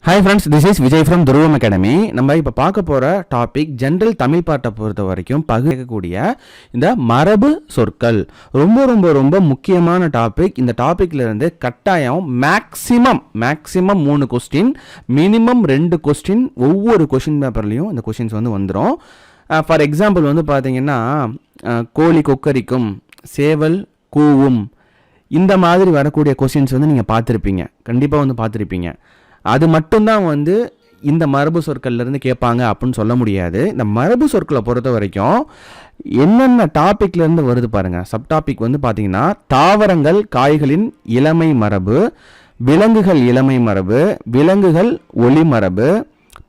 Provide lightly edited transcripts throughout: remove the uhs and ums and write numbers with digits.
Hi friends, this is Vijay from துருவம் academy. நம்ம இப்போ பார்க்க போகிற டாபிக் ஜென்ரல் தமிழ் பாட்டை பொறுத்த வரைக்கும் பகிரக்கூடிய இந்த மரபு சொற்கள். ரொம்ப ரொம்ப ரொம்ப முக்கியமான டாபிக். இந்த டாப்பிக்கில் இருந்து கட்டாயம் மேக்ஸிமம் 3 கொஸ்டின், மினிமம் 2 கொஸ்டின் ஒவ்வொரு கொஷின் பேப்பர்லேயும் இந்த கொஷின்ஸ் வந்துடும். ஃபார் எக்ஸாம்பிள் பார்த்தீங்கன்னா கோழி கொக்கரிக்கும், சேவல் கூவும், இந்த மாதிரி வரக்கூடிய கொஷின்ஸ் நீங்கள் பார்த்துருப்பீங்க, கண்டிப்பாக பார்த்துருப்பீங்க. அது மட்டும்தான் இந்த மரபு சொற்கள்லேருந்து கேட்பாங்க அப்படின்னு சொல்ல முடியாது. இந்த மரபு சொற்களை பொறுத்த வரைக்கும் என்னென்ன டாப்பிக்லேருந்து வருது பாருங்கள். சப் டாபிக் பார்த்தீங்கன்னா தாவரங்கள் காய்களின் இளமை மரபு, விலங்குகள் இளமை மரபு, விலங்குகள் ஒளி மரபு,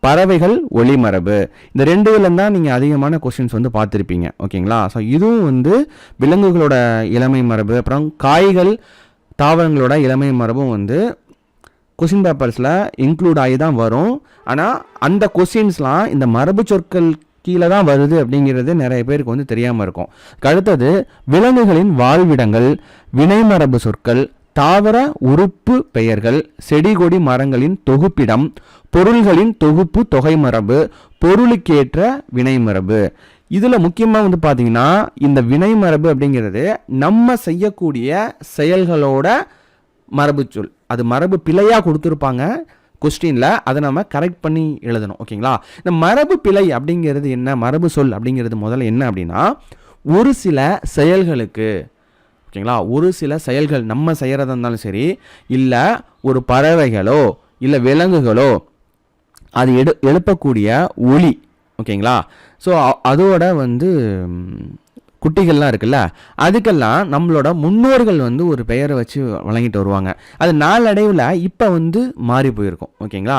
பறவைகள் ஒளி மரபு. இந்த 2 தான் நீங்கள் அதிகமான கொஸ்டின்ஸ் பார்த்துருப்பீங்க. ஓகேங்களா? ஸோ இதுவும் விலங்குகளோட இளமை மரபு, அப்புறம் காய்கள் தாவரங்களோட இளமை மரபும் கொஷின் பேப்பர்ஸில் இன்க்ளூட் ஆகி தான் வரும். ஆனால் அந்த கொஸ்டின்ஸ்லாம் இந்த மரபு சொற்கள் கீழே தான் வருது அப்படிங்கிறது நிறைய பேருக்கு தெரியாமல் இருக்கும். அடுத்தது விலங்குகளின் வாழ்விடங்கள், வினைமரபு சொற்கள், தாவர உறுப்பு பெயர்கள், செடி கொடி மரங்களின் தொகுப்பிடம், பொருள்களின் தொகுப்பு தொகை மரபு, பொருளுக்கேற்ற வினைமரபு. இதில் முக்கியமாக பார்த்தீங்கன்னா இந்த வினைமரபு அப்படிங்கிறது நம்ம செய்யக்கூடிய செயல்களோட மரபு சொல். அது மரபு பிழையாக கொடுத்துருப்பாங்க கொஸ்டினில், அதை நம்ம கரெக்ட் பண்ணி எழுதணும். ஓகேங்களா? இந்த மரபு பிழை அப்படிங்கிறது என்ன, மரபு சொல் அப்படிங்கிறது முதல்ல என்ன அப்படின்னா, ஒரு சில செயல்களுக்கு, ஓகேங்களா, ஒரு சில செயல்கள் நம்ம செய்கிறதா இருந்தாலும் சரி, இல்லை ஒரு பறவைகளோ இல்லை விலங்குகளோ அது எழுப்பக்கூடிய ஒலி, ஓகேங்களா, ஸோ அதோட குட்டிகள்லாம் இருக்குல்ல, அதுக்கெல்லாம் நம்மளோட முன்னோர்கள் ஒரு பெயரை வச்சு வழங்கிட்டு வருவாங்க. அது நாளடைவில் இப்போ மாறி போயிருக்கும். ஓகேங்களா?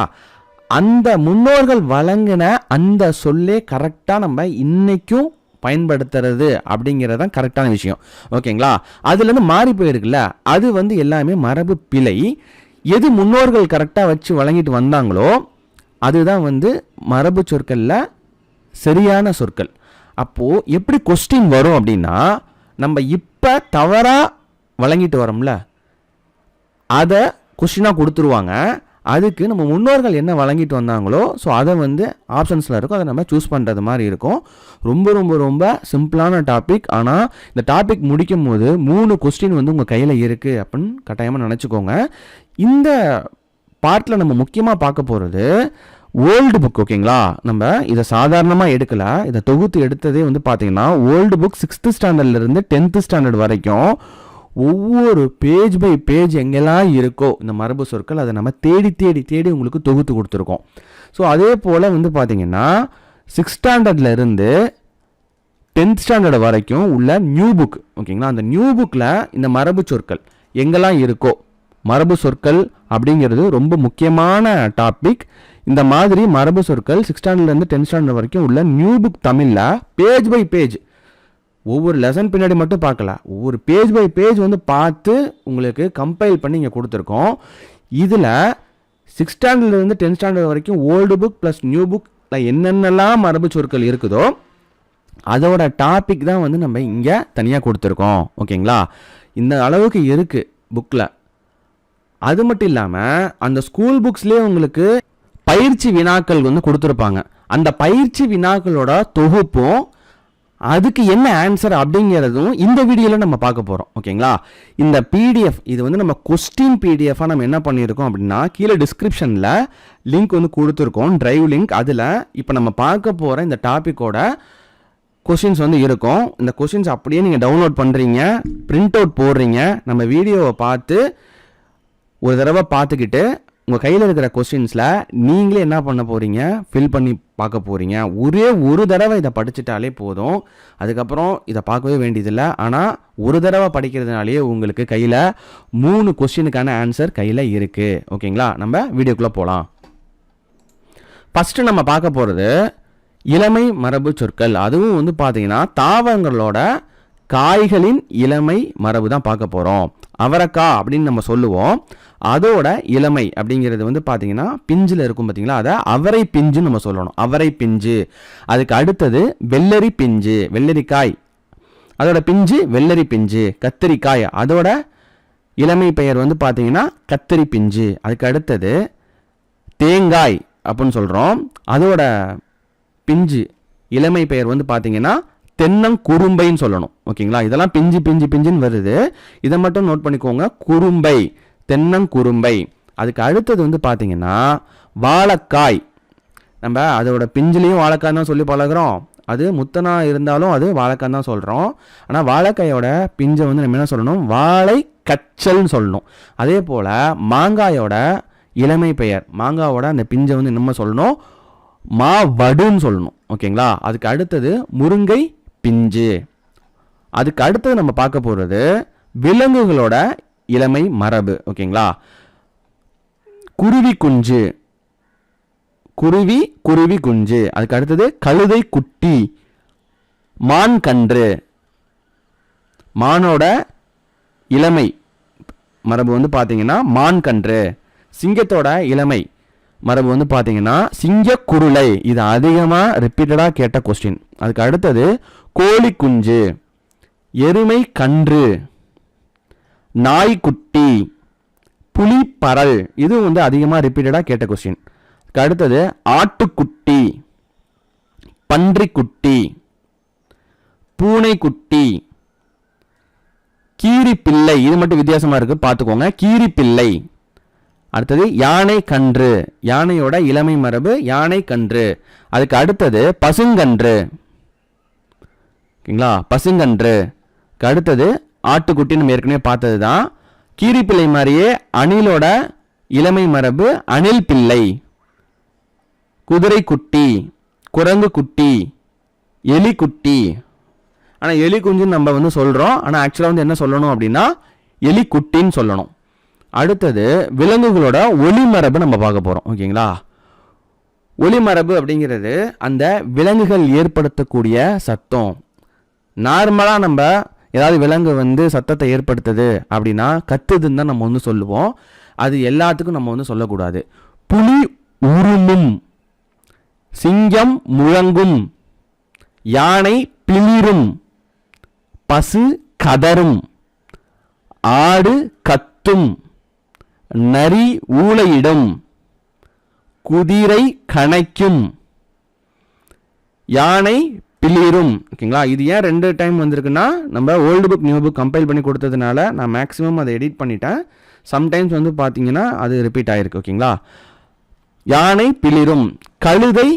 அந்த முன்னோர்கள் வழங்கின அந்த சொல்லே கரெக்டாக நம்ம இன்னைக்கும் பயன்படுத்துறது அப்படிங்கிறதான் கரெக்டான விஷயம். ஓகேங்களா? அதுலேருந்து மாறி போயிருக்குல்ல, அது எல்லாமே மரபு பிழை. எது முன்னோர்கள் கரெக்டாக வச்சு வழங்கிட்டு வந்தாங்களோ அதுதான் மரபு சொற்களில் சரியான சொற்கள். அப்போது எப்படி கொஸ்டின் வரும் அப்படின்னா, நம்ம இப்போ தவறாக வழங்கிட்டு வரோம்ல, அதை கொஸ்டினாக கொடுத்துருவாங்க. அதுக்கு நம்ம முன்னோர்கள் என்ன வழங்கிட்டு வந்தாங்களோ ஸோ அதை ஆப்ஷன்ஸில் இருக்கும், அதை நம்ம சூஸ் பண்ணுறது மாதிரி இருக்கும். ரொம்ப ரொம்ப ரொம்ப சிம்பிளான டாபிக். ஆனால் இந்த டாபிக் முடிக்கும் போது 3 கொஸ்டின் உங்கள் கையில் இருக்குது அப்படின்னு கட்டாயமாக நினச்சிக்கோங்க. இந்த பார்ட்டில் நம்ம முக்கியமாக பார்க்க போகிறது ஓல்டு புக். ஓகேங்களா? நம்ம இதை சாதாரணமாக எடுக்கல, இதை தொகுத்து எடுத்ததே பார்த்தீங்கன்னா old book 6th ஸ்டாண்டர்ட்லேருந்து 10th standard வரைக்கும் ஒவ்வொரு பேஜ் பை பேஜ் எங்கெல்லாம் இருக்கோ இந்த மரபு சொற்கள் அதை நம்ம தேடி தேடி தேடி உங்களுக்கு தொகுத்து கொடுத்துருக்கோம். ஸோ அதே போல் பார்த்தீங்கன்னா 6th ஸ்டாண்டர்ட்லேருந்து 10th ஸ்டாண்டர்ட் வரைக்கும் உள்ள நியூ புக். ஓகேங்களா? அந்த நியூ புக்கில் இந்த மரபு சொற்கள் எங்கெல்லாம் இருக்கோ, மரபு சொற்கள் அப்படிங்கிறது ரொம்ப முக்கியமான டாபிக். இந்த மாதிரி மரபு சொற்கள் 6th ஸ்டாண்டர்ட்லேருந்து 10th ஸ்டாண்டர்ட் வரைக்கும் உள்ள நியூ புக் தமிழில் பேஜ் பை பேஜ், ஒவ்வொரு லெசன் பின்னாடி மட்டும் பார்க்கல, ஒவ்வொரு பேஜ் பை பேஜ் பார்த்து உங்களுக்கு கம்பைல் பண்ணி இங்கே கொடுத்துருக்கோம். இதில் 6th ஸ்டாண்டர்ட்லேருந்து 10th ஸ்டாண்டர்ட் வரைக்கும் ஓல்டு புக் ப்ளஸ் நியூ புக்கில் என்னென்னலாம் மரபு சொற்கள் இருக்குதோ அதோட டாபிக் தான் நம்ம இங்கே தனியாக கொடுத்துருக்கோம். ஓகேங்களா? இந்த அளவுக்கு இருக்குது புக்கில். அது மட்டும் இல்லாமல் அந்த ஸ்கூல் புக்ஸ்லேயே உங்களுக்கு பயிற்சி வினாக்கள் கொடுத்துருப்பாங்க. அந்த பயிற்சி வினாக்களோட தொகுப்பும் அதுக்கு என்ன ஆன்சர் அப்படிங்கிறதும் இந்த வீடியோவில் நம்ம பார்க்க போகிறோம். ஓகேங்களா? இந்த பிடிஎஃப் இது நம்ம கொஸ்டின் பிடிஎஃபாக நம்ம என்ன பண்ணியிருக்கோம் அப்படின்னா, கீழே டிஸ்கிரிப்ஷனில் லிங்க் கொடுத்துருக்கோம், டிரைவ் லிங்க். அதில் இப்போ நம்ம பார்க்க போகிற இந்த டாப்பிக்கோட கொஷின்ஸ் இருக்கும். இந்த கொஷின்ஸ் அப்படியே நீங்கள் டவுன்லோட் பண்ணுறீங்க, பிரிண்ட் அவுட் போடுறீங்க, நம்ம வீடியோவை பார்த்து ஒரு தடவை பார்த்துக்கிட்டு உங்கள் கையில் இருக்கிற கொஸ்டின்ஸில் நீங்களே என்ன பண்ண போகிறீங்க, ஃபில் பண்ணி பார்க்க போகிறீங்க. ஒரே ஒரு தடவை இதை படிச்சுட்டாலே போதும், அதுக்கப்புறம் இதை பார்க்கவே வேண்டியதில்லை. ஆனால் ஒரு தடவை படிக்கிறதுனாலே உங்களுக்கு கையில் 3 கொஸ்டினுக்கான ஆன்சர் கையில் இருக்குது. ஓகேங்களா? நம்ம வீடியோக்குள்ளே போகலாம். ஃபஸ்ட்டு நம்ம பார்க்க போகிறது இளமை மரபு சொற்கள். அதுவும் பார்த்தீங்கன்னா தாவரங்களோட காய்களின் இளமை மரபு தான் பார்க்க போகிறோம். அவரைக்காய் அப்படின்னு நம்ம சொல்லுவோம், அதோட இளமை அப்படிங்கிறது பார்த்தீங்கன்னா பிஞ்சில் இருக்கும். பார்த்தீங்களா? அதை அவரை பிஞ்சுன்னு நம்ம சொல்லணும், அவரை பிஞ்சு. அதுக்கு அடுத்தது வெள்ளரி பிஞ்சு, வெள்ளரிக்காய் அதோட பிஞ்சு வெள்ளரி பிஞ்சு. கத்திரிக்காய் அதோட இளமை பெயர் பார்த்தீங்கன்னா கத்திரி பிஞ்சு. அதுக்கு அடுத்தது தேங்காய் தேங்காய் அப்படின்னு சொல்கிறோம். அதோட பிஞ்சு இளமை பெயர் வந்து பார்த்தீங்கன்னா தென்னங்குரும்பைன்னு சொல்லணும். ஓகேங்களா, இதெல்லாம் பிஞ்சு பிஞ்சு பிஞ்சுன்னு வருது, இதை மட்டும் நோட் பண்ணிக்கோங்க. குறும்பை, தென்னங்குரும்பை. அதுக்கு அடுத்தது வந்து பார்த்தீங்கன்னா வாழைக்காய். நம்ம அதோட பிஞ்சிலையும் வாழைக்காய் தான் சொல்லி பழகிறோம், அது முத்தனா இருந்தாலும் அது வாழைக்காய் தான் சொல்கிறோம். ஆனால் வாழைக்காயோட பிஞ்சை வந்து நம்ம என்ன சொல்லணும், வாழை கச்சல்னு சொல்லணும். அதே போல் மாங்காயோட இளமை பெயர், மாங்காவோட அந்த பிஞ்சை வந்து நம்ம சொல்லணும் மாவடுன்னு சொல்லணும். ஓகேங்களா, அதுக்கு அடுத்தது முருங்கை பிஞ்சு. அதுக்கு அடுத்தது நம்ம பார்க்க போகிறது விலங்குகளோட இளமை மரபு. ஓகேங்களா, குருவி குஞ்சு, குருவி குருவி குஞ்சு. அதுக்கு அடுத்தது கழுதை குட்டி, மான் கன்று. மானோட இளமை மரபு வந்து பார்த்தீங்கன்னா மான் கன்று. சிங்கத்தோட இளமை மரபு வந்து பார்த்தீங்கன்னா சிங்க குருளை. இது அதிகமாக ரிப்பீட்டடாக கேட்ட கொஸ்டின். அதுக்கு அடுத்தது கோழி குஞ்சு, எருமை கன்று, நாய்க்குட்டி, புலிப்பரல். இது வந்து அதிகமாக ரிப்பீட்டடாக கேட்ட கொஸ்டின். அடுத்தது ஆட்டுக்குட்டி, பன்றிக்குட்டி, பூனைக்குட்டி, கீரிப்பிள்ளை. இது மட்டும் வித்தியாசமாக இருக்குது, பார்த்துக்கோங்க, கீரிப்பிள்ளை. அடுத்தது யானை கன்று, யானையோட இளமை மரபு யானை கன்று. அதுக்கு அடுத்தது பசுங்கன்று. ஓகேங்களா, பசுங்கன்று. அடுத்தது ஆட்டுக்குட்டி, நம்ம ஏற்கனவே பார்த்தது தான். கீரிப்பிள்ளை மாதிரியே அணிலோட இளமை மரபு அணில் பிள்ளை. குதிரை குட்டி, குரங்கு குட்டி, எலி குட்டி. ஆனால் எலி குஞ்சுன்னு நம்ம வந்து சொல்கிறோம், ஆனால் ஆக்சுவலாக வந்து என்ன சொல்லணும் அப்படின்னா எலி குட்டின்னு சொல்லணும். அடுத்தது விலங்குகளோட ஒளிமரபு நம்ம பார்க்க போகிறோம். ஓகேங்களா, ஒளிமரபு அப்படிங்கிறது அந்த விலங்குகள் ஏற்படுத்தக்கூடிய சத்தம். நார்மலாக நம்ம ஏதாவது விலங்கு வந்து சத்தத்தை ஏற்படுத்துது அப்படின்னா கத்துதுன்னு தான் நம்ம வந்து சொல்லுவோம். அது எல்லாத்துக்கும் நம்ம வந்து சொல்லக்கூடாது. புலி உருமும், சிங்கம் முழங்கும், யானை பிளிரும், பசு கதரும், ஆடு கத்தும், நரி ஊளையிடும், குதிரை கணைக்கும், யானை பிளிரும். ஓகேங்களா, இது ஏன் 2 டைம் வந்திருக்குன்னா நம்ம old book new book compile பண்ணி கொடுத்ததுனால நான் மேக்ஸிமம் அதை எடிட் பண்ணிட்டேன். சம்டைம்ஸ் வந்து பார்த்தீங்கன்னா அது ரிப்பீட் ஆகிருக்கு. ஓகேங்களா, யானை பிளிரும், கழுதை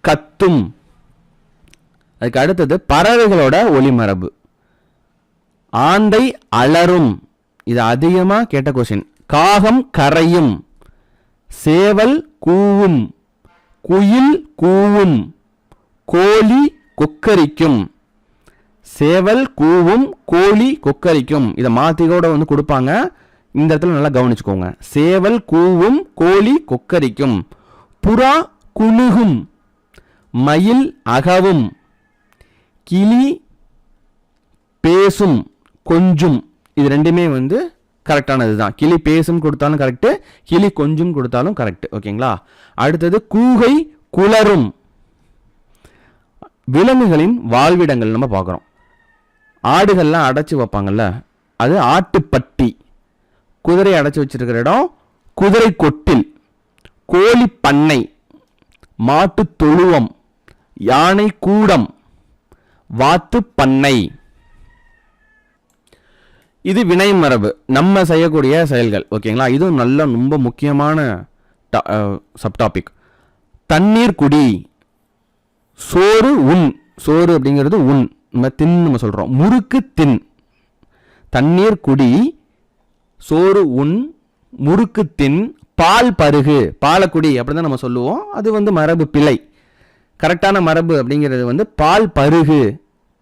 கத்தும். அதுக்கு அடுத்தது பறவைகளோட ஒளிமரபு ஆந்தை அலரும். இது அதிகமாக கேட்ட கொஸ்டின். காகம் கரையும், சேவல் கூவும், குயில் கூவும், கோழி கொக்கரிக்கும். சேவல் கூவும், கோழி கொக்கரிக்கும். இதை மாற்றி கூட வந்து கொடுப்பாங்க, இந்த இடத்துல நல்லா கவனிச்சுக்கோங்க. சேவல் கூவும், கோழி கொக்கரிக்கும், புறா குணுகும், மயில் அகவும், கிளி பேசும் கொஞ்சும். இது ரெண்டுமே வந்து கரெக்டானது தான். கிளி பேசும் கொடுத்தாலும் கரெக்டு, கிளி கொஞ்சம் கொடுத்தாலும் கரெக்டு. ஓகேங்களா, அடுத்தது கூகை குளரும். விலங்குகளின் வாழ்விடங்கள் நம்ம பார்க்குறோம். ஆடுகள்லாம் அடைச்சி வைப்பாங்கல்ல, அது ஆட்டுப்பட்டி. குதிரை அடைச்சி வச்சிருக்கிற இடம் குதிரை கொட்டில். கோழி பண்ணை, மாட்டு தொழுவம், யானை கூடம், வாத்து பண்ணை. இது வினை மரபு, நம்ம செய்யக்கூடிய செயல்கள். ஓகேங்களா, இதுவும் நல்ல ரொம்ப முக்கியமான சப்டாபிக். தண்ணீர் குடி, சோறு உண். சோறு அப்படிங்கிறது உண், நம்ம தின் நம்ம சொல்கிறோம். முறுக்கு தின். தண்ணீர் குடி, சோறு உண், முறுக்கு தின், பால் பருகு. பாலக்குடி அப்படி தான் நம்ம சொல்லுவோம், அது வந்து மரபு பிழை. கரெக்டான மரபு அப்படிங்கிறது வந்து பால் பருகு.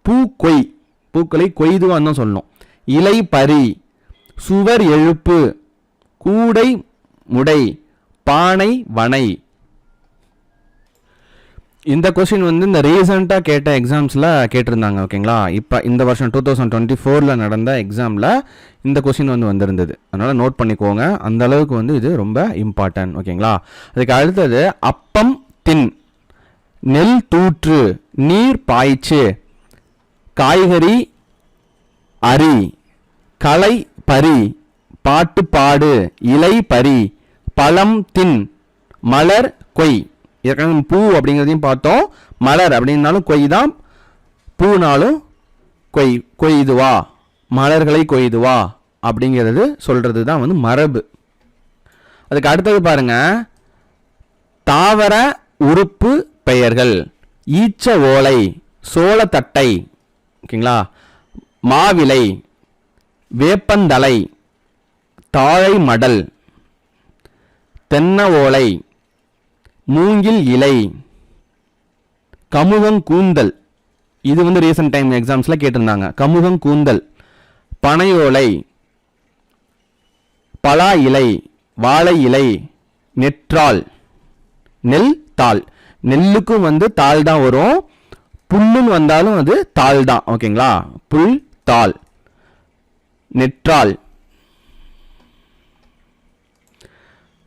பூ கொய், பூக்களை கொய்துவான்னு தான் சொல்லணும். இலை பறி, சுவர் எழுப்பு, கூடை முடை, பானை வனை. இந்த கொஸ்டின் வந்து இந்த ரீசெண்டாக கேட்ட எக்ஸாம்ஸில் கேட்டிருந்தாங்க. ஓகேங்களா, இப்போ இந்த வருஷம் 2024 நடந்த எக்ஸாமில் இந்த கொஸ்டின் வந்து வந்திருந்தது. அதனால் நோட் பண்ணிக்கோங்க, அந்த அளவுக்கு வந்து இது ரொம்ப இம்பார்ட்டன்ட். ஓகேங்களா, அதுக்கு அடுத்தது அப்பம் தின், நெல் தூற்று, நீர் பாய்ச்சு, காய்கறி அரி, களை பறி, பாட்டு பாடு, இலை பறி, பழம் தின், மலர் கொய். ஏற்கனவே பூ அப்படிங்கிறதையும் பார்த்தோம். மலர் அப்படின்னாலும் கொய் தான், பூனாலும் கொய்துவா, மலர்களை கொய்துவா அப்படிங்கிறது சொல்றது தான் வந்து மரபு. அதுக்கு அடுத்தது பாருங்க, தாவர உறுப்பு பெயர்கள். ஈச்ச ஓலை, சோளத்தட்டை, ஓகேங்களா, மாவிலை, வேப்பந்தலை, தாழை மடல், தென்ன ஓலை, மூங்கில் இலை, கமுகங்கூந்தல். இது வந்து ரீசன்ட் டைம் எக்ஸாம்ஸ்ல கேட்டிருந்தாங்க. கமுகங்கூந்தல், பனையோலை, பலா இலை, வாழை இலை, நெற்றாள், நெல் தாள். நெல்லுக்கும் வந்து தாள் தான் வரும், புல்லுன்னு வந்தாலும் அது தாள் தான். ஓகேங்களா, புல் தாள், நெற்றாள்.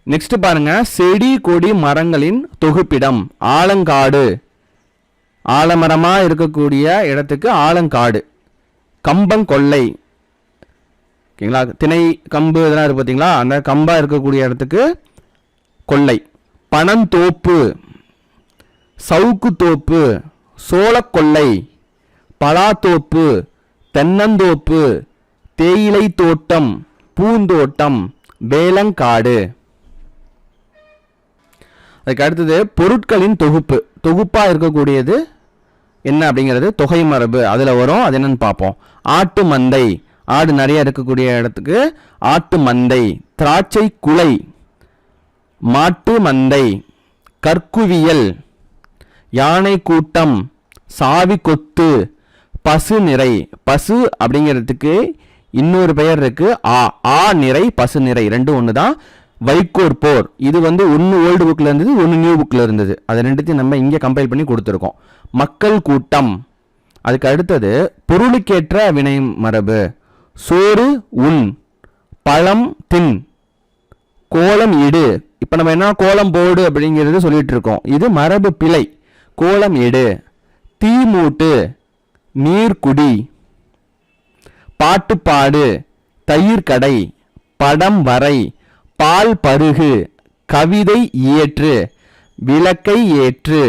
நெக்ஸ்ட் பாருங்க, செடி கொடி மரங்களின் தொகுப்பிடம். ஆலங்காடு, ஆலமரமா இருக்கக்கூடிய இடத்துக்கு ஆலங்காடு. கம்பங்கொல்லை, ஓகேங்களா, திணை கம்பு இதெல்லாம் இருக்கு பார்த்தீங்களா, அந்த கம்பா இருக்கக்கூடிய இடத்துக்கு கொல்லை. பனந்தோப்பு, சவுக்கு தோப்பு, சோளக்கொல்லை, பலாத்தோப்பு, தென்னந்தோப்பு, தேயிலை தோட்டம், பூந்தோட்டம், வேலங்காடு. அதுக்கு அடுத்தது பொருட்களின் தொகுப்பு. தொகுப்பா இருக்கக்கூடியது என்ன அப்படிங்கிறது தொகை மரபு அதில் வரும். அது என்னன்னு பார்ப்போம். ஆட்டு மந்தை, ஆடு நிறைய இருக்கக்கூடிய இடத்துக்கு ஆட்டு மந்தை. திராட்சை குலை, மாட்டு மந்தை. கற்குவியல், யானை கூட்டம், சாவி கொத்து, பசு நிறை. பசு அப்படிங்கிறதுக்கு இன்னொரு பெயர் இருக்கு, ஆ நிறை, பசு நிறை, ரெண்டும் ஒன்று தான். வைக்கோர் போர், இது வந்து ஒன்று ஓல்டு புக்கில் இருந்தது, ஒன்று நியூ புக்கில் இருந்தது. அது ரெண்டுத்தையும் நம்ம இங்கே கம்பைல் பண்ணி கொடுத்துருக்கோம். மக்கள் கூட்டம். அதுக்கு அடுத்தது பொருளுக்கேற்ற வினை மரபு. சோறு உண், பழம் தின், கோலம் இடு. இப்போ நம்ம என்ன கோலம் போடு அப்படிங்கிறது சொல்லிட்டு இருக்கோம், இது மரபு பிழை. கோலம் எடு. தீ மூட்டு, நீர் குடி, பாட்டு பாடு, தயிர் கடை, படம் வரை, பால் பருகு, கவிதை இயற்று, விளக்கை ஏற்று,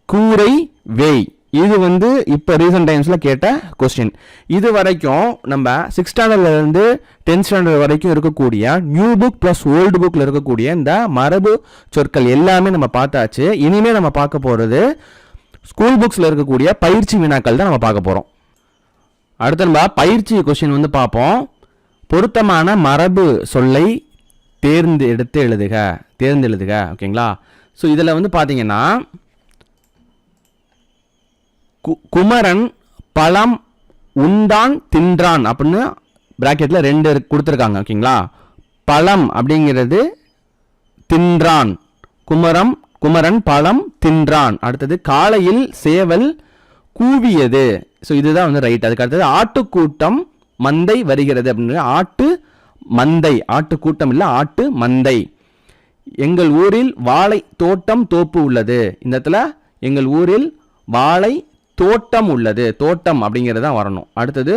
கூரை வேய். இது வந்து இப்போ ரீசன்ட் டைம்ஸில் கேட்ட கொஸ்டின். இது வரைக்கும் நம்ம 6th ஸ்டாண்டர்ட்லேருந்து 10th ஸ்டாண்டர்ட் வரைக்கும் இருக்கக்கூடிய நியூ புக் ப்ளஸ் ஓல்டு புக்கில் இருக்கக்கூடிய இந்த மரபு சொற்கள் எல்லாமே நம்ம பார்த்தாச்சு. இனிமேல் நம்ம பார்க்க போகிறது ஸ்கூல் புக்ஸில் இருக்கக்கூடிய பயிற்சி வினாக்கள் தான் நம்ம பார்க்க போகிறோம். அடுத்து நம்ம பயிற்சி கொஸ்டின் வந்து பார்ப்போம். பொருத்தமான மரபு சொல்லை தேர்ந்தெழுதுக. ஓகேங்களா, ஸோ இதில் வந்து பார்த்தீங்கன்னா குமரன் பழம் உண்டான் தின்றான் அப்படின்னு பிராக்கெட்டில் 2 கொடுத்துருக்காங்க. ஓகேங்களா, பழம் அப்படிங்கிறது தின்றான், குமரன் பழம் தின்றான். அடுத்தது காலையில் சேவல் கூவியது, ஸோ இதுதான் வந்து ரைட். அதுக்கு அடுத்தது ஆட்டுக்கூட்டம் மந்தை வருகிறது அப்படின்னு, ஆட்டு மந்தை, ஆட்டுக்கூட்டம் இல்லை, ஆட்டு மந்தை. எங்கள் ஊரில் வாழை தோட்டம் தோப்பு உள்ளது. இந்த இடத்துல எங்கள் ஊரில் வாழை தோட்டம் உள்ளது, தோட்டம் அப்படிங்கிறது தான் வரணும். அடுத்தது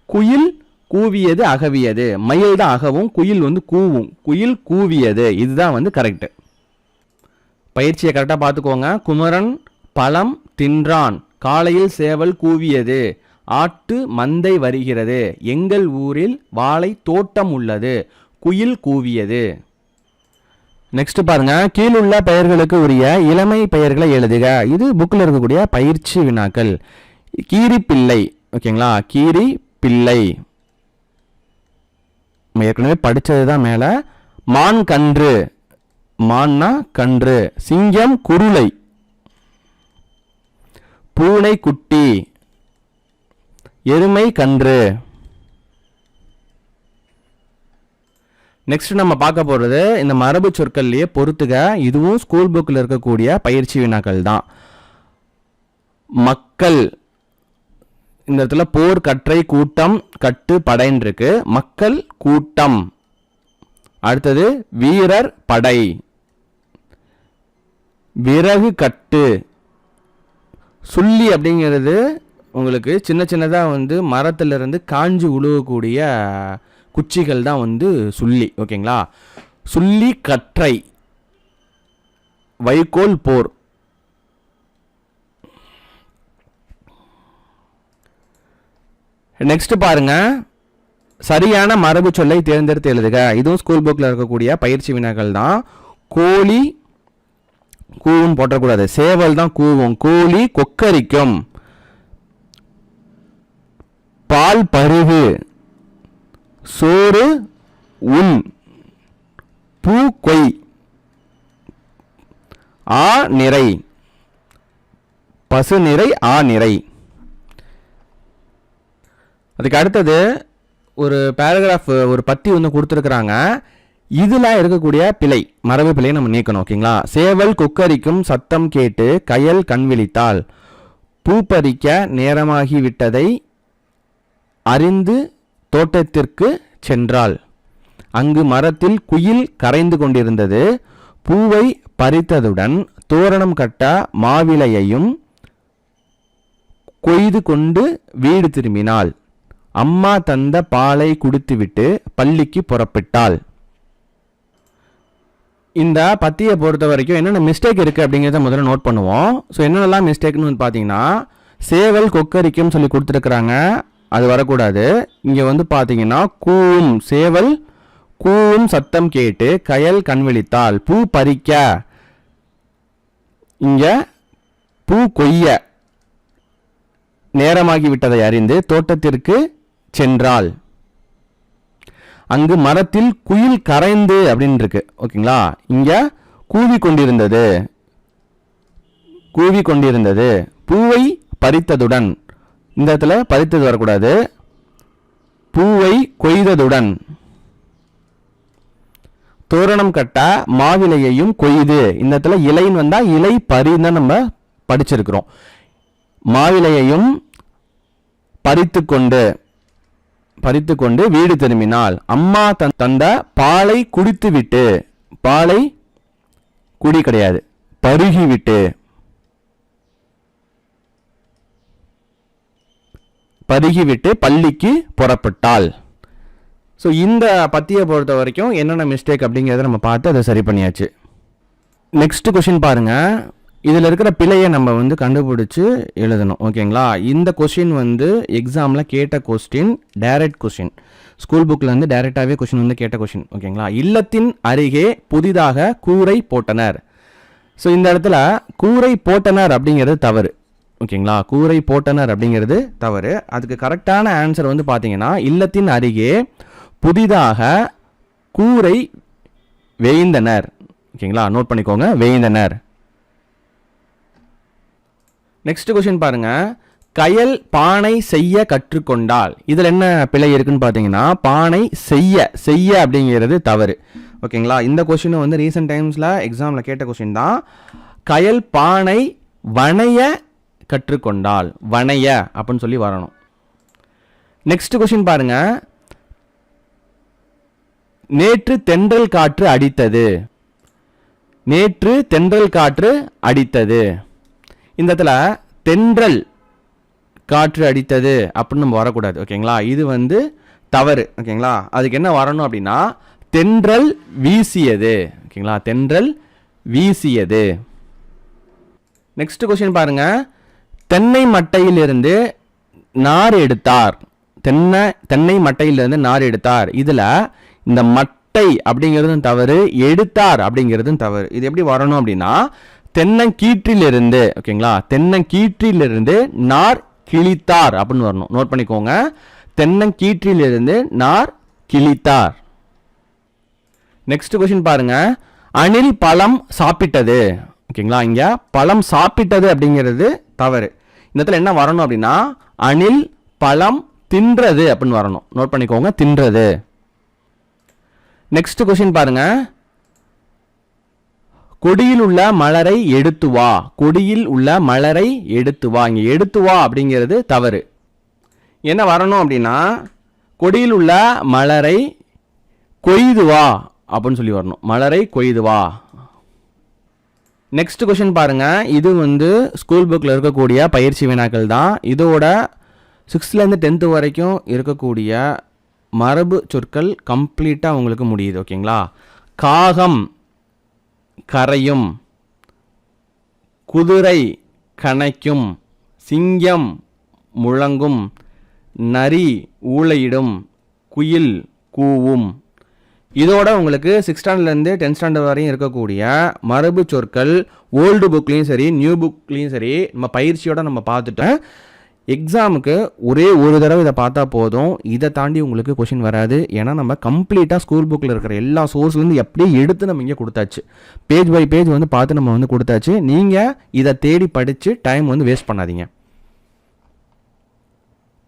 குயில் கூவியது அகவியது. மயில் தான் அகவும், குயில் வந்து கூவும். குயில் கூவியது, இதுதான் வந்து கரெக்ட். பயிற்சியை கரெக்டாக பார்த்துக்கோங்க. குமரன் பழம் தின்றான், காலையில் சேவல் கூவியது, ஆட்டு மந்தை வருகிறது, எங்கள் ஊரில் வாழை தோட்டம் உள்ளது, குயில் கூவியது. நெக்ஸ்ட் பாருங்க, கீழுள்ள பெயர்களுக்கு உரிய இளமை பெயர்களை எழுதுக. இது புக்கில் இருக்கக்கூடிய பயிற்சி வினாக்கள். கீரி பிள்ளை, ஓகேங்களா, கீரி பிள்ளை ஏற்கனவே படித்தது தான் மேலே. மான் கன்று, மான்னா கன்று. சிங்கம் குருளை, பூனை குட்டி, எருமை கன்று. நெக்ஸ்ட் நம்ம பார்க்க போகிறது இந்த மரபு சொற்கள்லேயே பொறுத்துக. இதுவும் ஸ்கூல் புக்கில் இருக்கக்கூடிய பயிற்சி வினாக்கள் தான். மக்கள், இந்த இடத்துல போர் கற்றை கூட்டம் கட்டு படைன்னு இருக்கு, மக்கள் கூட்டம். அடுத்தது வீரர் படை, விறகு கட்டு. சுள்ளி அப்படிங்கிறது உங்களுக்கு சின்ன சின்னதாக வந்து மரத்திலிருந்து காஞ்சி உழுவக்கூடிய குச்சிகள் தான் வந்து சுள்ளி. ஓகேங்களா, சுள்ளி கற்றை. வைக்கோல் போர். நெக்ஸ்ட் பாருங்க, சரியான மரபு சொல்லை தேர்ந்தெடுத்து எழுதுக. இதுவும் ஸ்கூல் புக்கில் இருக்கக்கூடிய பயிற்சி வினாக்கள் தான். கோழி கூவும் போட்டக்கூடாது, சேவல் தான் கூவும். கோழி கொக்கரிக்கும். பால் பருகு. சோறு உண். பூ கொய். ஆ நிறை. பசு நிறை ஆ நிறை. அதுக்கு அடுத்தது ஒரு பேராகிராஃப், ஒரு பத்தி ஒன்று கொடுத்துருக்குறாங்க. இதில் இருக்கக்கூடிய பிழை, மரபு பிழையை நம்ம நீக்கணும். ஓகேங்களா? சேவல் கொக்கரிக்கும் சத்தம் கேட்டு கயல் கண் விழித்தாள். பூ பறிக்க நேரமாகிவிட்டதை அறிந்து தோட்டத்திற்கு சென்றாள். அங்கு மரத்தில் குயில் கரைந்து கொண்டிருந்தது. பூவை பறித்ததுடன் தோரணம் கட்ட மாவிலையையும் கொய்து கொண்டு வீடு திரும்பினாள். அம்மா தந்த பாலை குடித்துவிட்டு பள்ளிக்கு புறப்பட்டாள். இந்த பத்தியை பொறுத்த வரைக்கும் என்னென்ன மிஸ்டேக் இருக்குது அப்படிங்கிறத முதல்ல நோட் பண்ணுவோம். ஸோ என்னென்னலாம் மிஸ்டேக்னு பார்த்தீங்கன்னா, சேவல் கொக்கரிக்கும் சொல்லி கொடுத்துருக்குறாங்க, அது வரக்கூடாது. இங்கே வந்து பார்த்தீங்கன்னா கூவும், சேவல் கூவும் சத்தம் கேட்டு கயல் கண் விழித்தாள். பூ பறிக்க, இங்கே பூ கொய்ய நேரமாகிவிட்டதை அறிந்து தோட்டத்திற்கு சென்றாள். அங்கு மரத்தில் குயில் கரைந்து அப்படின்னு இருக்கு. ஓகேங்களா? இங்க கூவி கொண்டிருந்தது, கூவி கொண்டிருந்தது. பூவை பறித்ததுடன், இந்த இடத்துல பறித்தது வரக்கூடாது. பூவை கொய்ததுடன் தோரணம் கட்ட மாவிலையையும் கொய்து. இந்த இடத்துல இலைன்னு வந்தா இலை பறின்னு தான் நம்ம படிச்சிருக்கிறோம். மாவிலையையும் பறித்து கொண்டு வீடு திரும்பினாள். அம்மா தந்த பாலை குடித்துவிட்டு, பாலை குடி கிடையாது, பருகிவிட்டு, பள்ளிக்கு புறப்பட்டாள். ஸோ இந்த பத்தியை பொறுத்த வரைக்கும் என்னென்ன மிஸ்டேக் அப்படிங்கிறத நம்ம பார்த்து அதை சரி பண்ணியாச்சு. நெக்ஸ்ட் கொஷின் பாருங்க. இதில் இருக்கிற பிழையை நம்ம வந்து கண்டுபிடிச்சி எழுதணும். ஓகேங்களா? இந்த கொஷின் வந்து எக்ஸாமில் கேட்ட கொஸ்டின், டைரக்ட் கொஷின். ஸ்கூல் புக்கில் வந்து டைரெக்டாகவே கொஷின் வந்து கேட்ட கொஷின். ஓகேங்களா? இல்லத்தின் அருகே புதிதாக கூரை போட்டனர். ஸோ இந்த இடத்துல கூரை போட்டனர் அப்படிங்கிறது தவறு. ஓகேங்களா? கூரை போட்டனர் அப்படிங்கிறது தவறு. அதுக்கு கரெக்டான ஆன்சர் வந்து பார்த்தீங்கன்னா, இல்லத்தின் அருகே புதிதாக கூரை வேய்ந்தனர். ஓகேங்களா? நோட் பண்ணிக்கோங்க, வேய்ந்தனர். நெக்ஸ்ட் கொஸ்டின் பாருங்க. கயல் பானை செய்ய கற்றுக்கொண்டால். இதில் என்ன பிழை இருக்குன்னு பார்த்தீங்கன்னா, பானை செய்ய அப்படிங்கிறது தவறு. ஓகேங்களா? இந்த கொஸ்டின் வந்து ரீசெண்ட் டைம்ஸில் எக்ஸாமில் கேட்ட கொஸ்டின் தான். கயல் பானை வணைய கற்றுக்கொண்டால், வணைய அப்படின்னு சொல்லி வரணும். நெக்ஸ்ட் கொஸ்டின் பாருங்க. நேற்று தென்றல் காற்று அடித்தது. நேற்று தென்றல் காற்று அடித்தது. இந்த இடத்துல தென்றல் காற்று அடித்தது அப்படின்னு நம்ம வரக்கூடாது. ஓகேங்களா? இது வந்து தவறு. ஓகேங்களா? அதுக்கு என்ன வரணும் அப்படின்னா, தென்றல் வீசியது. ஓகேங்களா? தென்றல் வீசியது. நெக்ஸ்ட் கொஸ்டின் பாருங்க. தென்னை மட்டையிலிருந்து நார் எடுத்தார். தென்னை மட்டையிலிருந்து நார் எடுத்தார். இதுல இந்த மட்டை அப்படிங்கிறதும் தவறு, எடுத்தார் அப்படிங்கிறதும் தவறு. இது எப்படி வரணும் அப்படின்னா, தென்னங்கீற்றிலிருந்து. ஓகேங்களா? தென்னங்கீற்றிலிருந்து நார் கிழித்தார் அப்படின்னு வரணும். நோட் பண்ணிக்கோங்க, தென்னங்கீற்றிலிருந்து நார் கிழித்தார். நெக்ஸ்ட் கொஸ்டின் பாருங்க. அணில் பழம் சாப்பிட்டது. ஓகேங்களா? இங்க பழம் சாப்பிட்டது அப்படிங்கிறது தவறு. இந்த இடத்துல என்ன வரணும் அப்படின்னா, அணில் பழம் தின்றது அப்படின்னு வரணும். நோட் பண்ணிக்கோங்க, தின்றது. நெக்ஸ்ட் கொஸ்டின் பாருங்க. கொடியில் உள்ள மலரை எடுத்து வா. கொடியில் உள்ள மலரை எடுத்து வா. இங்க எடுத்து வா அப்படிங்கிறது தவறு. என்ன வரணும் அப்படின்னா, கொடியில் உள்ள மலரை கொய்து வா அப்படின்னு சொல்லி வரணும். மலரை கொய்து வா. நெக்ஸ்ட் கொஸ்டின் பாருங்க. இது வந்து ஸ்கூல் புக்கில் இருக்கக்கூடிய பயிற்சி வினாக்கள் தான். இதோட 6th-லேருந்து 10th வரைக்கும் இருக்கக்கூடிய மரபு சொற்கள் கம்ப்ளீட்டாக உங்களுக்கு முடியுது. ஓகேங்களா? காகம் கரையும், குதிரை கனைக்கும், சிங்கம் முழங்கும், நரி ஊளையிடும், குயில் கூவும். இதோட உங்களுக்கு 6th ஸ்டாண்டர்ட்லேருந்து 10th ஸ்டாண்டர்ட் வரையும் இருக்கக்கூடிய மரபு சொற்கள் ஓல்டு புக்லேயும் சரி நியூ புக்லேயும் சரி நம்ம பயிற்சியோட நம்ம பார்த்துட்டோம். எக்ஸாமுக்கு ஒரே ஒரு தடவை இதை பார்த்தா போதும், இதை தாண்டி உங்களுக்கு கொஷின் வராது. ஏன்னா நம்ம கம்ப்ளீட்டாக ஸ்கூல் புக்கில் இருக்கிற எல்லா சோர்ஸ்லேருந்து எப்படியே எடுத்து நம்ம இங்கே கொடுத்தாச்சு. பேஜ் பை பேஜ் வந்து பார்த்து நம்ம வந்து கொடுத்தாச்சு. நீங்கள் இதை தேடி படித்து டைம் வந்து வேஸ்ட் பண்ணாதீங்க.